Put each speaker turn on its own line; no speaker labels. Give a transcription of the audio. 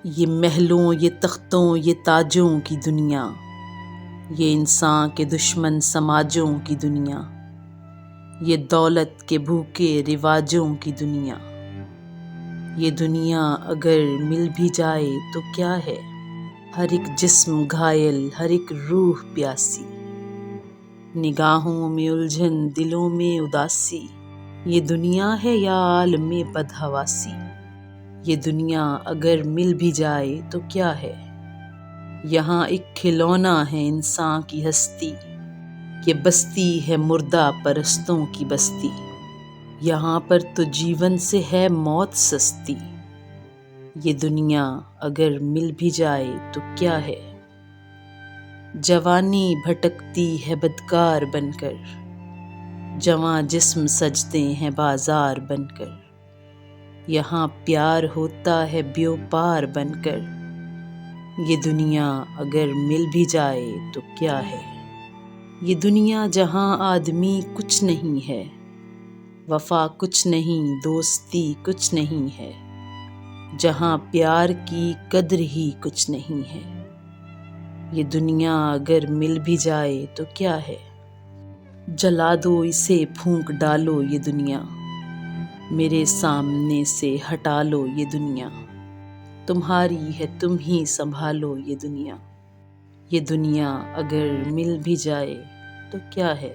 یہ محلوں، یہ تختوں، یہ تاجوں کی دنیا، یہ انسان کے دشمن سماجوں کی دنیا، یہ دولت کے بھوکے رواجوں کی دنیا۔ یہ دنیا اگر مل بھی جائے تو کیا ہے، ہر ایک جسم گھائل، ہر ایک روح پیاسی، نگاہوں میں الجھن، دلوں میں اداسی۔ یہ دنیا ہے یا عالم بدحواسی، یہ دنیا اگر مل بھی جائے تو کیا ہے، یہاں ایک کھلونا ہے انسان کی ہستی، یہ بستی ہے مردہ پرستوں کی بستی، یہاں پر تو جیون سے ہے موت سستی۔ یہ دنیا اگر مل بھی جائے تو کیا ہے، جوانی بھٹکتی ہے بدکار بن کر، جواں جسم سجتے ہیں بازار بن کر، یہاں پیار ہوتا ہے بیوپار بن کر۔ یہ دنیا اگر مل بھی جائے تو کیا ہے، یہ دنیا جہاں آدمی کچھ نہیں ہے، وفا کچھ نہیں، دوستی کچھ نہیں ہے، جہاں پیار کی قدر ہی کچھ نہیں ہے۔ یہ دنیا اگر مل بھی جائے تو کیا ہے، جلا دو اسے، پھونک ڈالو یہ دنیا، میرے سامنے سے ہٹا لو یہ دنیا، تمہاری ہے تم ہی سنبھالو یہ دنیا۔ یہ دنیا اگر مل بھی جائے تو کیا ہے۔